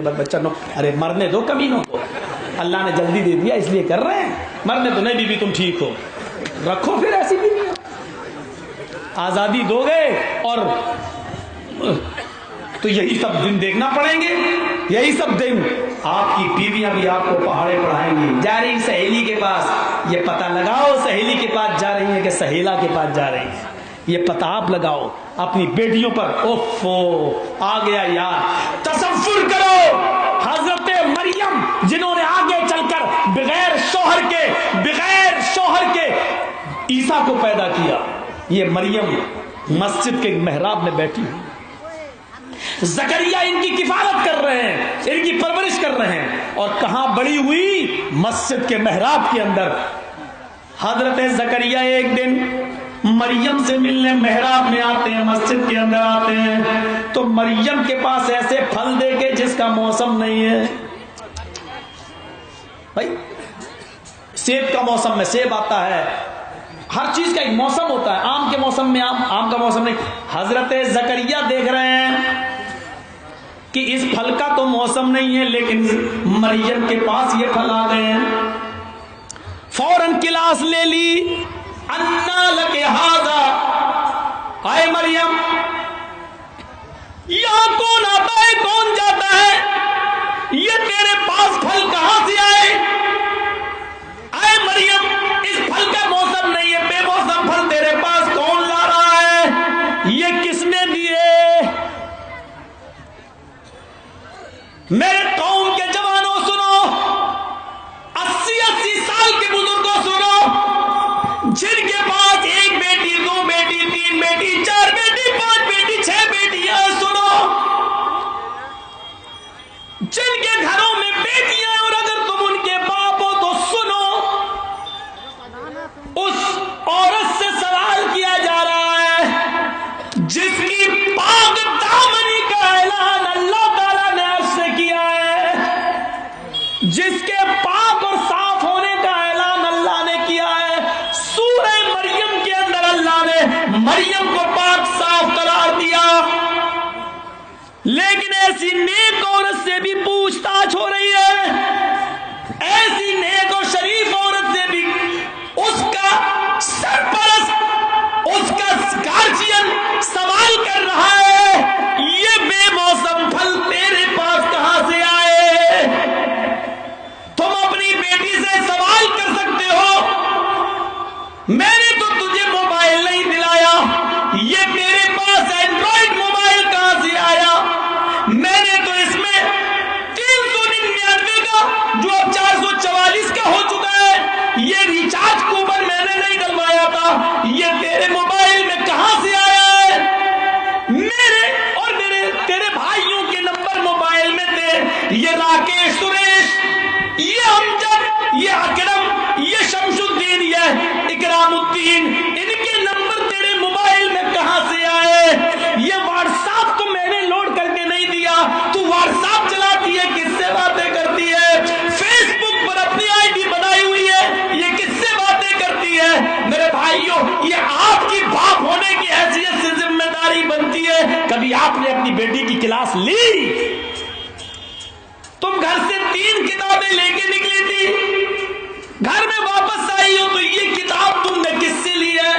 بچہ نو ارے مرنے دو کمینوں کو, اللہ نے جلدی دے دیا اس لیے کر رہے ہیں. مرنے تو نہیں بیوی تم ٹھیک ہو, رکھو پھر ایسی بیوی. آزادی دو گے اور تو یہی سب دن دیکھنا پڑیں گے. یہی سب دن آپ کی بیویاں بھی آپ کو پہاڑے پڑھائیں گی. جا رہی سہیلی کے پاس, یہ پتہ لگاؤ سہیلی کے پاس جا رہی ہیں کہ سہیلا کے پاس جا رہی ہیں, یہ پتہ آپ لگاؤ اپنی بیٹیوں پر. اوفو آ گیا یاد. تصور کرو حضرت مریم جنہوں نے آگے چل کر بغیر شوہر کے عیسیٰ کو پیدا کیا. یہ مریم مسجد کے محراب میں بیٹھی ہوئی, زکریا ان کی کفالت کر رہے ہیں, ان کی پرورش کر رہے ہیں. اور کہاں بڑی ہوئی؟ مسجد کے محراب کے اندر. حضرت زکریا ایک دن مریم سے ملنے محراب میں آتے ہیں, مسجد کے اندر آتے ہیں, تو مریم کے پاس ایسے پھل دیکھے جس کا موسم نہیں ہے. بھائی سیب کا موسم میں سیب آتا ہے, ہر چیز کا ایک موسم ہوتا ہے. آم کے موسم میں آم کا موسم نہیں. حضرت زکریا دیکھ رہے ہیں کہ اس پھل کا تو موسم نہیں ہے, لیکن مریم کے پاس یہ پھل آ گئے ہیں. فوراً کلاس لے لی. انا لک ھذا, اے مریم یہاں کون آتا ہے کون جاتا ہے, یہ تیرے پاس پھل کہاں سے آئے؟ اے مریم اس پھل کا موسم نہیں ہے, بے موسم پھل تیرے پاس کون لا رہا ہے, یہ کس نے دیے؟ میرے قوم کے جوانوں سنو, 80 سال کے بزرگوں سنو, جن کے پاس ایک بیٹی, 2 بیٹی, 3 بیٹی, 4 بیٹی, 5 بیٹی, 6 بیٹیاں, سنو, جن کے گھروں میں بیٹیاں ہیں اور اگر تم ان کے باپ ہو تو سنو, اس عورت سے سوال کیا جا رہا ہے جس کی پاک دامنی کا اعلان اللہ تعالیٰ نے عرش سے کیا ہے, جس کے پاک اور صاف ہونے کا اعلان اللہ نے کیا ہے. سورہ مریم کے اندر اللہ نے مریم کو پاک صاف قرار دیا, لیکن ایسی نیک عورت سے بھی پوچھ تاچھ ہو رہی ہے. ایسی نیک اور شریف عورت سے بھی اس کا سرپرست, اس کا گارجین سوال کر رہا ہے, یہ بے موسم پھل تیرے پاس کہاں سے آئے؟ تم اپنی بیٹی سے سوال کر سکتے ہو, میں نے تو تجھے موبائل نہیں دلایا, یہ تیرے پاس اینڈرائڈ موبائل کہاں سے آیا؟ میں نے تو اس میں 399 کا جو اب 444 کا ہو چکا ہے, یہ ریچارج کوپن میں نے نہیں ڈلوایا تھا, یہ تیرے موبائل میں کہاں سے آیا ہے؟ میرے اور تیرے بھائیوں کے نمبر موبائل میں تھے, یہ راکیش, سریش, یہ امجد, یہ اکرم, یہ شمس الدین, یہ اکرام الدین, ان کے نمبر تیرے موبائل میں کہاں سے آئے؟ یہ واٹس ایپ تو میں نے لوڈ کر کے نہیں دیا, تو واٹس ایپ چلاتی ہے, کس سے باتیں کرتی ہے؟ فیس بک پر اپنی آئی ڈی بنائی ہوئی ہے, یہ کس سے باتیں کرتی ہے؟ میرے بھائیوں, یہ آپ کی باپ ہونے کی حیثیت سے ذمہ داری بنتی ہے. کبھی آپ نے اپنی بیٹی کی کلاس لی؟ تم گھر سے 3 کتابیں لے کے نکلی تھی, گھر میں واپس آئی ہو تو یہ کتاب تم نے کس سے لی ہے؟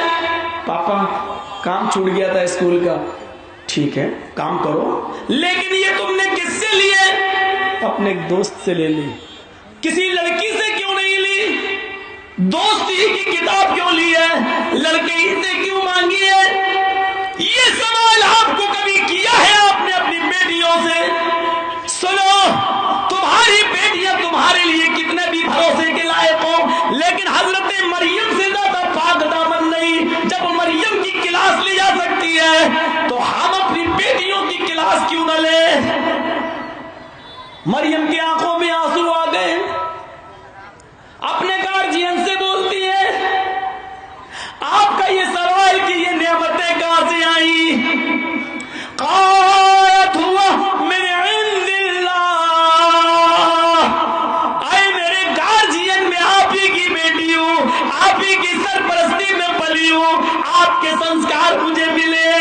پاپا کام چھوٹ گیا تھا اسکول کا. ٹھیک ہے کام کرو, لیکن یہ تم نے کس سے لی ہے؟ اپنے ایک دوست سے لے لی. کسی لڑکی سے کیوں نہیں لی؟ دوست ہی کی کتاب کیوں لی ہے, لڑکے ہی سے کیوں مانگی ہے؟ یہ سوال آپ کو کبھی کیا ہے آپ نے اپنی بیٹیوں سے؟ سنو, تمہاری بیٹیاں تمہارے لیے کتنے بھی بھروسے کے لائق ہوں, لیکن حضرت مریم سے زیادہ پاک دامن نہیں. جب مریم کی کلاس لی جا سکتی ہے تو ہم اپنی بیٹیوں کی کلاس کیوں نہ لیں؟ مریم کی آنکھوں میں آنسو آ گئے, اپنے گارجین سے بولتی ہے, آپ کا یہ سوال کہ یہ نعمتیں کہاں سے آئیں؟ قالت ہوا من عند اللہ, اے میرے گارجین میں آپ ہی کی بیٹی ہوں, آپ ہی کی سرپرستی میں پلی ہوں, آپ کے سنسکار مجھے ملے,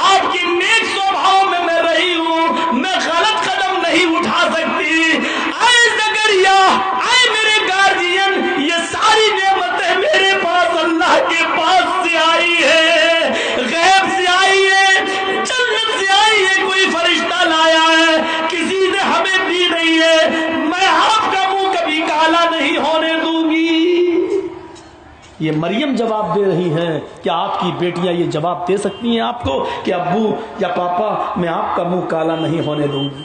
آپ کی نیک سوبھاؤں میں رہی ہوں, میں غلط قدم نہیں اٹھا سکتی. یہ مریم جواب دے رہی ہیں. کیا آپ کی بیٹیاں یہ جواب دے سکتی ہیں آپ کو کہ ابو یا پاپا میں آپ کا منہ کالا نہیں ہونے دوں گی,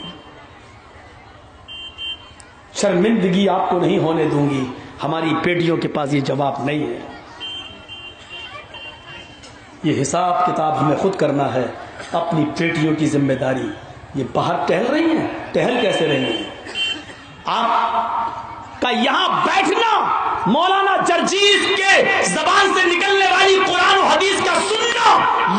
شرمندگی آپ کو نہیں ہونے دوں گی؟ ہماری بیٹیوں کے پاس یہ جواب نہیں ہے. یہ حساب کتاب ہمیں خود کرنا ہے. اپنی بیٹیوں کی ذمہ داری. یہ باہر ٹہل رہی ہیں, ٹہل کیسے رہی ہیں؟ آپ کا یہاں بیٹھنا مولانا جرجیز کے زبان سے نکلنے والی قرآن و حدیث کا سننا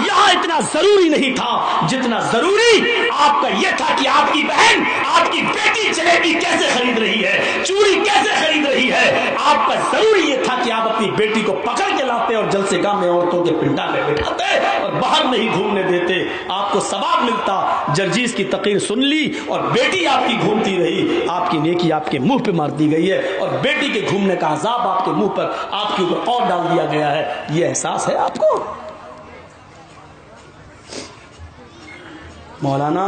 یہاں اتنا ضروری نہیں تھا جتنا ضروری آپ کا یہ تھا کہ آپ کی بہن, آپ کی بیٹی جلیبی کیسے خرید رہی ہے, چوڑی کیسے خرید رہی ہے. آپ کا ضروری یہ تھا کہ آپ اپنی بیٹی کو پکڑ کے لاتے اور جلسے گاہ میں عورتوں کے پنڈا میں بٹھاتے اور باہر نہیں گھومنے دیتے. آپ کو ثواب ملتا. جرجیز کی تقریر سن لی اور بیٹی آپ کی گھومتی رہی. آپ کی نیکی آپ کے منہ پہ مار دی گئی ہے اور بیٹی کے گھومنے کا عذاب آپ کے منہ پر, آپ کے اوپر اور ڈال دیا گیا ہے. یہ احساس ہے آپ کو؟ مولانا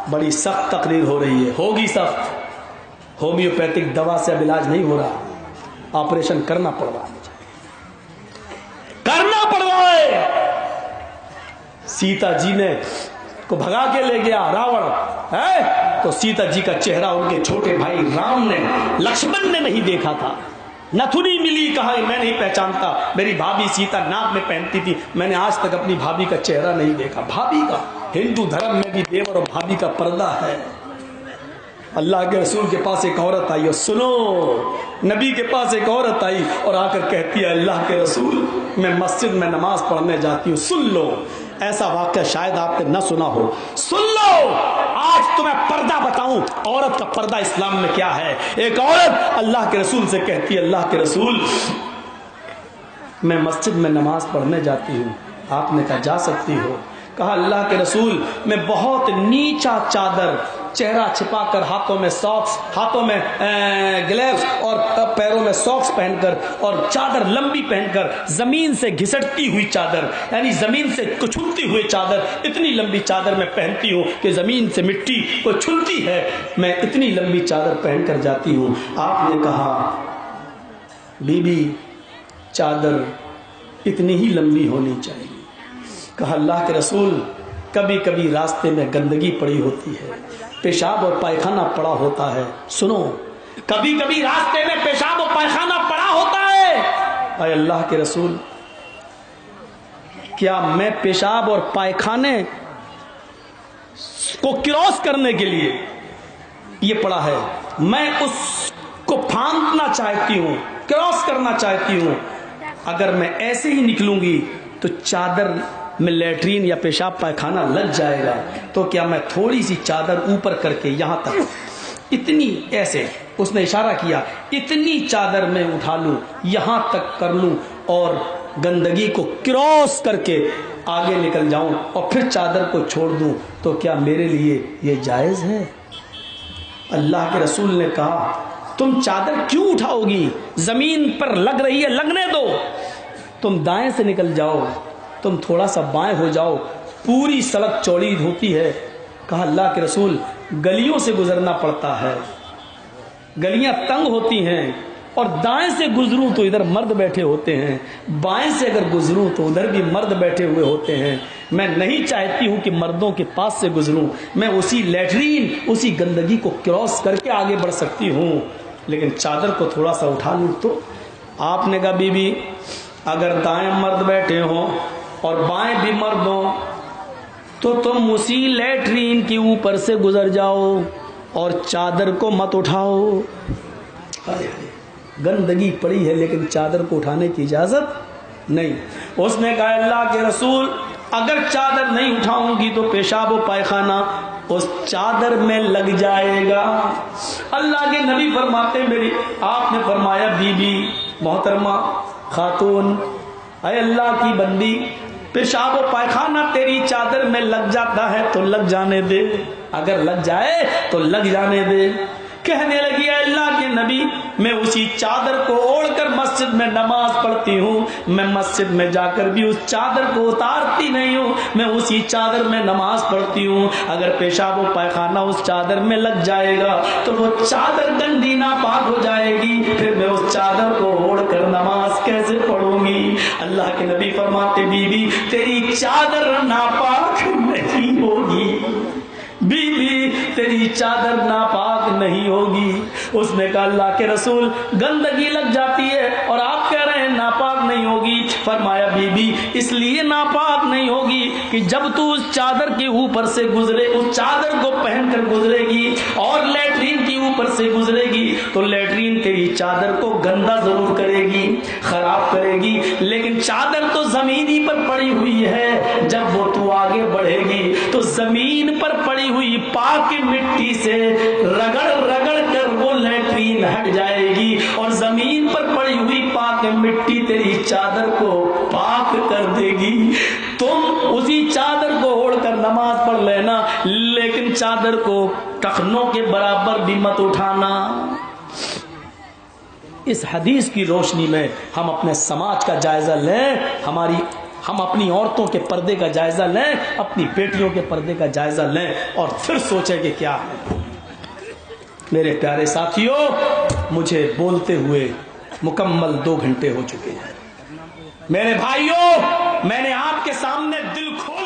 بڑی سخت تقریر ہو رہی ہے. ہوگی سخت. ہومیوپیتھک دوا سے اب علاج نہیں ہو رہا, آپریشن کرنا پڑ رہا ہے, کرنا پڑ رہا ہے. سیتا جی نے کو بھگا کے لے گیا راوڑ ہے تو سیتا جی کا چہرہ ان کے چھوٹے بھائی رام نے, لکشمن نے نہیں دیکھا تھا. نتھنی ملی, کہا میں نہیں پہچانتا, میری بھابھی سیتا ناک میں پہنتی تھی, میں نے آج تک اپنی بھابھی کا چہرہ نہیں دیکھا. بھابھی کا ہندو دھرم میں بھی دیور اور بھابھی کا پردہ ہے. اللہ کے رسول کے پاس ایک عورت آئی, اور سنو, نبی کے پاس ایک عورت آئی اور آ کر کہتی ہے اللہ کے رسول میں مسجد میں نماز پڑھنے جاتی ہوں. سن لو, ایسا واقعہ شاید آپ نے نہ سنا ہو. سن لو, آج تمہیں پردہ بتاؤں عورت کا پردہ اسلام میں کیا ہے. ایک عورت اللہ کے رسول سے کہتی ہے اللہ کے رسول میں مسجد میں نماز پڑھنے جاتی ہوں. آپ نے کہا جا سکتی ہو. کہا اللہ کے رسول میں بہت نیچا چادر, چہرہ چھپا کر, ہاتھوں میں ساکس, ہاتھوں میں گلیوز اور پیروں میں ساکس پہن کر اور چادر لمبی پہن کر, زمین سے گھسٹتی ہوئی چادر یعنی زمین سے کچلتی ہوئی چادر, اتنی لمبی چادر میں پہنتی ہوں کہ زمین سے مٹی کو چھلتی ہے, میں اتنی لمبی چادر پہن کر جاتی ہوں. آپ نے کہا بی بی چادر اتنی ہی لمبی ہونی چاہیے. کہا اللہ کے رسول کبھی کبھی راستے میں گندگی پڑی ہوتی ہے, پیشاب اور پائخانہ پڑا ہوتا ہے. سنو, کبھی کبھی راستے میں پیشاب اور پائخانہ پڑا ہوتا ہے. اے اللہ کے رسول کیا میں پیشاب اور پائخانے کو کراس کرنے کے لیے یہ پڑا ہے, میں اس کو پھاندنا چاہتی ہوں, کراس کرنا چاہتی ہوں. اگر میں ایسے ہی نکلوں گی تو چادر میں لیٹرین یا پیشاب پائخانہ لگ جائے گا, تو کیا میں تھوڑی سی چادر اوپر کر کے یہاں تک اتنی, ایسے اس نے اشارہ کیا, اتنی چادر میں اٹھا لوں, یہاں تک کر لوں اور گندگی کو کراس کر کے آگے نکل جاؤں اور پھر چادر کو چھوڑ دوں, تو کیا میرے لیے یہ جائز ہے؟ اللہ کے رسول نے کہا تم چادر کیوں اٹھاؤ گی, زمین پر لگ رہی ہے, لگنے دو. تم دائیں سے نکل جاؤ, تم تھوڑا سا بائیں ہو جاؤ, پوری سڑک چوڑی ہوتی ہے. کہا اللہ کے رسول گلیوں سے گزرنا پڑتا ہے, گلیاں تنگ ہوتی ہیں, اور دائیں سے گزروں تو ادھر مرد بیٹھے ہوتے ہیں, بائیں سے اگر گزروں تو ادھر بھی مرد بیٹھے ہوئے ہوتے ہیں. میں نہیں چاہتی ہوں کہ مردوں کے پاس سے گزروں, میں اسی لیٹرین اسی گندگی کو کراس کر کے آگے بڑھ سکتی ہوں, لیکن چادر کو تھوڑا سا اٹھا لوں تو. آپ نے کہا بی بی اگر دائیں مرد بیٹھے ہوں اور بائیں بھی مرد ہوں تو تم اسی لیٹرین کے اوپر سے گزر جاؤ اور چادر کو مت اٹھاؤ. گندگی پڑی ہے لیکن چادر کو اٹھانے کی اجازت نہیں. اس نے کہا اللہ کے رسول اگر چادر نہیں اٹھاؤں گی تو پیشاب و پائخانہ اس چادر میں لگ جائے گا. اللہ کے نبی فرماتے میری, آپ نے فرمایا بی بی محترمہ خاتون, اے اللہ کی بندی, پیشاب و پائخانہ تیری چادر میں لگ جاتا ہے تو لگ جانے دے, اگر لگ جائے تو لگ جانے دے. کہنے لگی اے اللہ کے نبی میں اسی چادر کو اوڑھ کر مسجد میں نماز پڑھتی ہوں, میں مسجد میں جا کر بھی اس چادر کو اتارتی نہیں ہوں, میں اسی چادر میں نماز پڑھتی ہوں. اگر پیشاب و پائخانہ اس چادر میں لگ جائے گا تو وہ چادر گندی ناپاک ہو جائے گی, پھر میں اس چادر کو اوڑھ کر نماز کیسے پڑھوں گی؟ اللہ کے نبی فرماتے بی بی تیری چادر ناپاک نہیں ہوگی, بی بی تیری چادر ناپاک نہیں ہوگی. اس نے کہا اللہ کے رسول گندگی لگ جاتی ہے اور آپ کہہ رہے ہیں ناپاک نہیں ہوگی. فرمایا بی بی اس لیے ناپاک نہیں ہوگی کہ جب تو اس چادر کے اوپر سے گزرے, اس چادر کو پہن کر گزرے گی اور لیٹرین کے اوپر سے گزرے گی تو لیٹرین تیری چادر کو گندا ضرور کرے گی, خراب کرے گی, لیکن چادر تو زمین ہی پر پڑی ہوئی ہے. جب وہ تو آگے بڑھے گی تو زمین پر پڑی ہوئی پاک مٹی سے رگڑ رگڑ کر وہ لیٹرین ہٹ جائے گی اور زمین پر پڑی ہوئی پاک مٹی تیری چادر کو پاک کر دے گی. تم اسی چادر کو اوڑھ کر نماز پڑھ لینا, لیکن چادر کو ٹخنوں کے برابر بھی مت اٹھانا. اس حدیث کی روشنی میں ہم اپنے سماج کا جائزہ لیں, ہم اپنی عورتوں کے پردے کا جائزہ لیں, اپنی بیٹیوں کے پردے کا جائزہ لیں اور پھر سوچیں کہ کیا ہے. میرے پیارے ساتھیوں, مجھے بولتے ہوئے مکمل 2 گھنٹے ہو چکے ہیں. میرے بھائیوں, میں نے آپ کے سامنے دل کھول